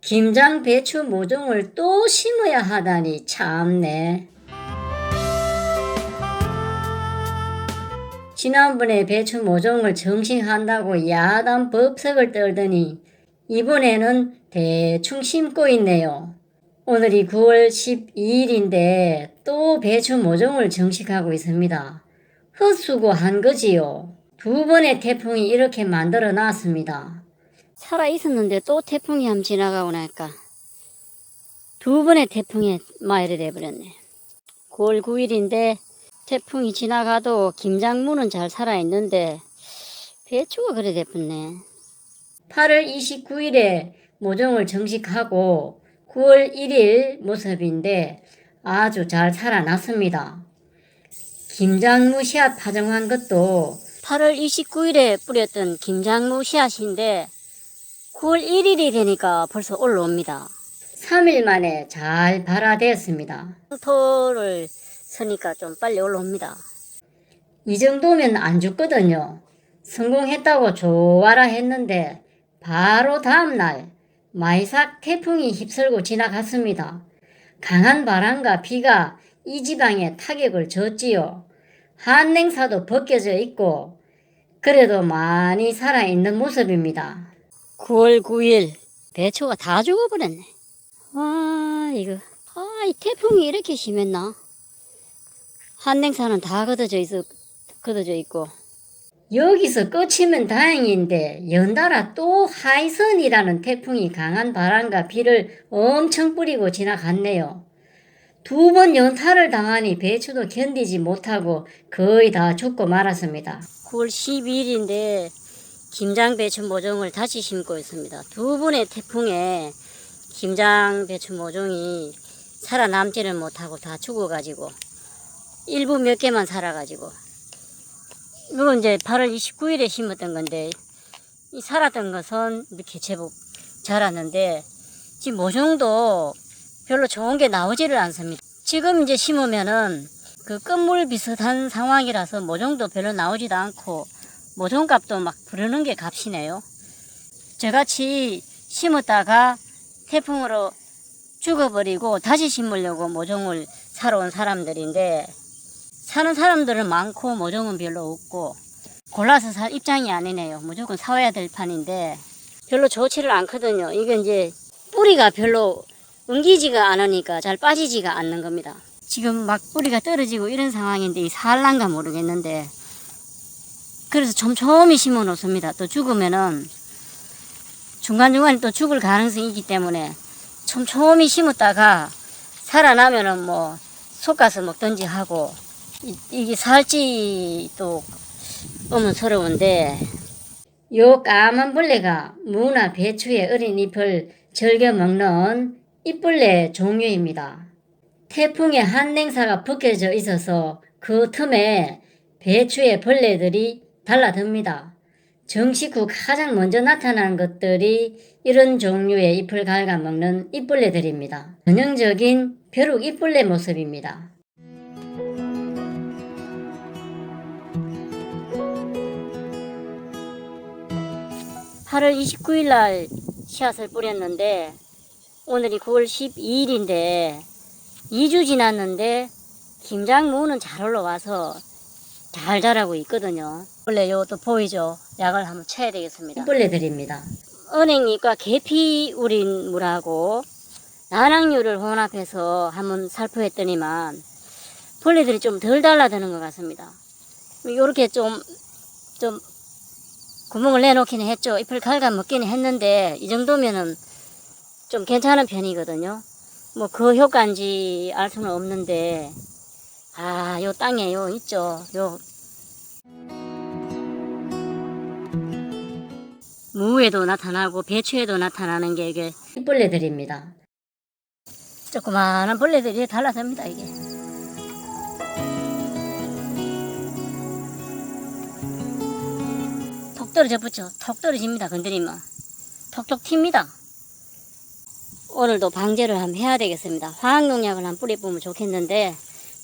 김장 배추 모종을 또 심어야 하다니 참네. 지난번에 배추 모종을 정식한다고 야단 법석을 떨더니 이번에는 대충 심고 있네요. 오늘이 9월 12일인데 또 배추 모종을 정식하고 있습니다. 헛수고한 거지요. 두 번의 태풍이 이렇게 만들어 놨습니다. 살아 있었는데 또 태풍이 한번 지나가고 나니까 두 번의 태풍에 마이를 돼버렸네. 9월 9일인데 태풍이 지나가도 김장무는 잘 살아있는데 배추가 그래 돼버렸네. 8월 29일에 모종을 정식하고 9월 1일 모습인데 아주 잘 살아났습니다. 김장무 씨앗 파종한 것도 8월 29일에 뿌렸던 김장무 씨앗인데 9월 1일이 되니까 벌써 올라옵니다. 3일 만에 잘 발화되었습니다. 토를 서니까 좀 빨리 올라옵니다. 이 정도면 안 죽거든요. 성공했다고 좋아라 했는데 바로 다음날 마이삭 태풍이 휩쓸고 지나갔습니다. 강한 바람과 비가 이 지방에 타격을 줬지요. 한냉사도 벗겨져 있고 그래도 많이 살아있는 모습입니다. 9월 9일 배추가 다 죽어버렸네. 와 이거 이 태풍이 이렇게 심했나? 한냉사는 다 걷어져 있고 여기서 끝이면 다행인데 연달아 또 하이선이라는 태풍이 강한 바람과 비를 엄청 뿌리고 지나갔네요. 두 번 연타를 당하니 배추도 견디지 못하고 거의 다 죽고 말았습니다. 9월 12일인데 김장배추 모종을 다시 심고 있습니다. 두 번의 태풍에 김장배추 모종이 살아남지를 못하고 다 죽어가지고 일부 몇 개만 살아가지고 이건 이제 8월 29일에 심었던 건데 이 살았던 것은 이렇게 제법 자랐는데 지금 모종도 별로 좋은 게 나오지를 않습니다. 지금 이제 심으면은 그 끝물 비슷한 상황이라서 모종도 별로 나오지도 않고 모종값도 막 부르는 게 값이네요. 저같이 심었다가 태풍으로 죽어버리고 다시 심으려고 모종을 사러 온 사람들인데 사는 사람들은 많고 모종은 별로 없고 골라서 살 입장이 아니네요. 무조건 사와야 될 판인데 별로 좋지를 않거든요. 이게 이제 뿌리가 별로 엉기지가 않으니까 잘 빠지지가 않는 겁니다. 지금 막 뿌리가 떨어지고 이런 상황인데 이 살란가 모르겠는데 그래서 촘촘히 심어 놓습니다. 또 죽으면은 중간중간에 또 죽을 가능성이 있기 때문에 촘촘히 심었다가 살아나면은 뭐 솎아서 먹든지 하고 이게 살지 또 의문스러운데 요 까만 벌레가 무나 배추의 어린 잎을 즐겨 먹는 잎벌레 종류입니다. 태풍에 한냉사가 벗겨져 있어서 그 틈에 배추의 벌레들이 달라듭니다. 정식 후 가장 먼저 나타나는 것들이 이런 종류의 잎을 갉아먹는 잎벌레들입니다. 전형적인 벼룩 잎벌레 모습입니다. (8월 29일) 날 씨앗을 뿌렸는데 오늘이 9월 12일인데 2주 지났는데 김장무는 잘 올라와서 잘 자라고 있거든요. 원래 요것도 보이죠? 약을 한번 쳐야 되겠습니다. 잎벌레들입니다. 은행잎과 계피 우린 물하고 난황류를 혼합해서 한번 살포했더니만 벌레들이 좀 덜 달라드는 것 같습니다. 요렇게 좀 구멍을 내놓기는 했죠. 잎을 갉아 먹기는 했는데 이 정도면은 좀 괜찮은 편이거든요. 뭐 그 효과인지 알 수는 없는데 요 땅에 있죠. 무에도 나타나고 배추에도 나타나는 게 이게 잎벌레들입니다. 조그마한 벌레들이 달라집니다. 이게 톡 떨어져 붙죠. 톡 떨어집니다. 건드리면 톡톡 튑니다. 오늘도 방제를 한번 해야 되겠습니다. 화학농약을 한번 뿌려보면 좋겠는데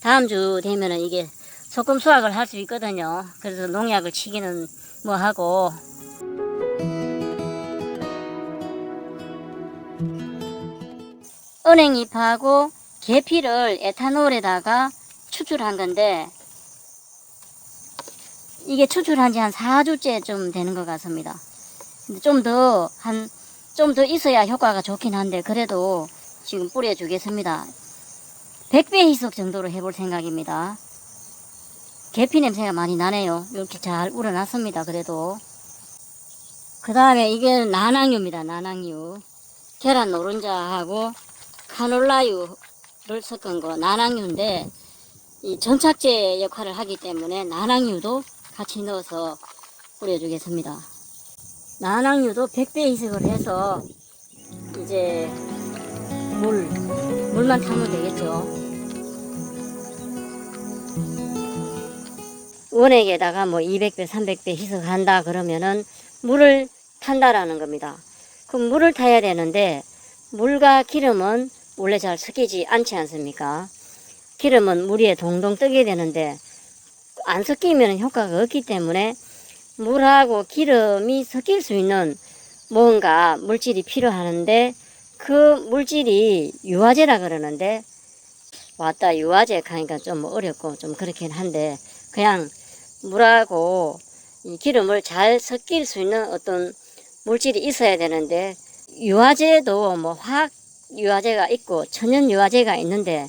다음 주 되면은 이게 소금 수확을 할 수 있거든요. 그래서 농약을 치기는 뭐 하고 은행잎하고 계피를 에탄올에다가 추출한 건데, 이게 추출한 지 한 4주째 좀 되는 것 같습니다. 근데 좀 더 있어야 효과가 좋긴 한데, 그래도 지금 뿌려주겠습니다. 100배 희석 정도로 해볼 생각입니다. 계피 냄새가 많이 나네요. 이렇게 잘 우러났습니다. 그래도. 그 다음에 이게 나낭유입니다. 나낭유. 계란 노른자하고 카놀라유를 섞은 거 나낭유인데, 이 전착제 역할을 하기 때문에 나낭유도 같이 넣어서 뿌려주겠습니다. 나낭유도 100배 희석을 해서 이제 물만 타면 되겠죠. 원액에다가 뭐 200배, 300배 희석한다 그러면은 물을 탄다라는 겁니다. 그럼 물을 타야 되는데, 물과 기름은 원래 잘 섞이지 않지 않습니까? 기름은 물 위에 동동 뜨게 되는데, 안 섞이면 효과가 없기 때문에 물하고 기름이 섞일 수 있는 뭔가 물질이 필요하는데, 그 물질이 유화제라 그러는데, 왔다 유화제 하니까 좀 어렵고 좀 그렇긴 한데, 그냥 물하고 이 기름을 잘 섞일 수 있는 어떤 물질이 있어야 되는데, 유화제도 뭐 화학 유화제가 있고 천연 유화제가 있는데,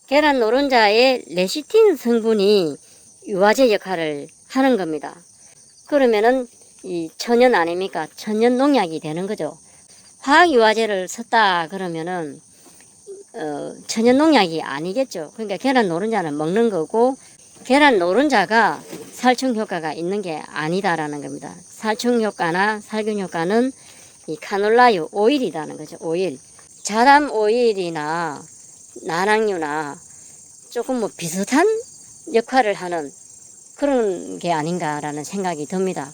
계란 노른자의 레시틴 성분이 유화제 역할을 하는 겁니다. 그러면은 이 천연 아닙니까? 천연 농약이 되는 거죠. 화학 유화제를 썼다 그러면은 천연 농약이 아니겠죠. 그러니까 계란 노른자는 먹는 거고, 계란 노른자가 살충 효과가 있는 게 아니다라는 겁니다. 살충 효과나 살균 효과는 이 카놀라유 오일이라는 거죠. 오일. 자람 오일이나 나낭유나 조금 뭐 비슷한 역할을 하는 그런 게 아닌가라는 생각이 듭니다.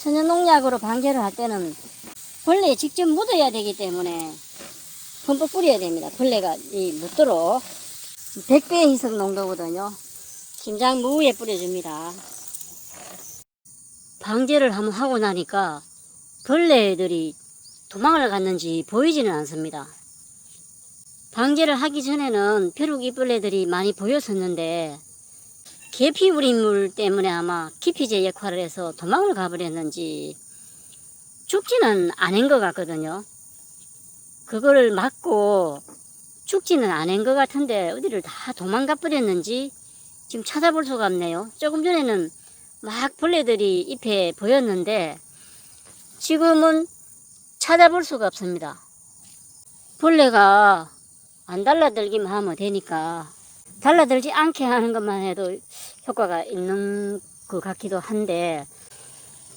천연 농약으로 방제를 할 때는 벌레에 직접 묻어야 되기 때문에 흠뻑 뿌려야 됩니다. 벌레가 묻도록. 100배 희석 농도거든요. 김장 무에 뿌려줍니다. 방제를 한번 하고 나니까 벌레들이 도망을 갔는지 보이지는 않습니다. 방제를 하기 전에는 벼룩이벌레들이 많이 보였었는데, 계피 우린물 때문에 아마 기피제 역할을 해서 도망을 가버렸는지 죽지는 않은 것 같거든요. 그거를 막고 죽지는 않은 것 같은데 어디를 다 도망가 버렸는지 지금 찾아볼 수가 없네요. 조금 전에는 막 벌레들이 잎에 보였는데 지금은 찾아볼 수가 없습니다. 벌레가 안 달라들기만 하면 되니까, 달라들지 않게 하는 것만 해도 효과가 있는 것 같기도 한데,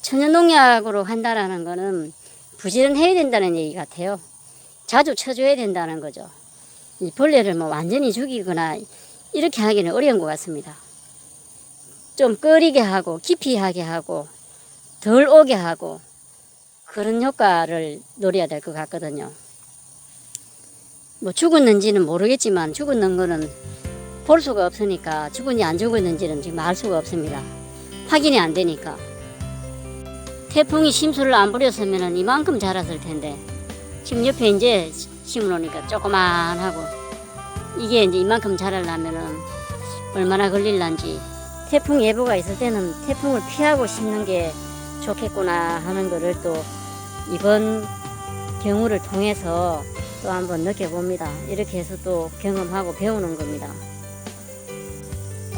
천연농약으로 한다라는 거는 부지런해야 된다는 얘기 같아요. 자주 쳐줘야 된다는 거죠. 이 벌레를 뭐 완전히 죽이거나 이렇게 하기는 어려운 것 같습니다. 좀 꺼리게 하고 깊이 하게 하고 덜 오게 하고 그런 효과를 노려야 될 것 같거든요. 뭐 죽었는지는 모르겠지만 죽었는 거는 볼 수가 없으니까, 죽었는지 안 죽었는지는 지금 알 수가 없습니다. 확인이 안 되니까. 태풍이 심수를 안 부렸으면 이만큼 자랐을 텐데, 지금 옆에 이제 심어놓으니까 조그만하고, 이게 이제 이만큼 자라려면은 얼마나 걸릴란지. 태풍 예보가 있을 때는 태풍을 피하고 심는 게 좋겠구나 하는 거를 또 이번 경우를 통해서 또 한번 느껴봅니다. 이렇게 해서 또 경험하고 배우는 겁니다.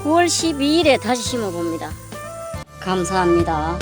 9월 12일에 다시 심어봅니다. 감사합니다.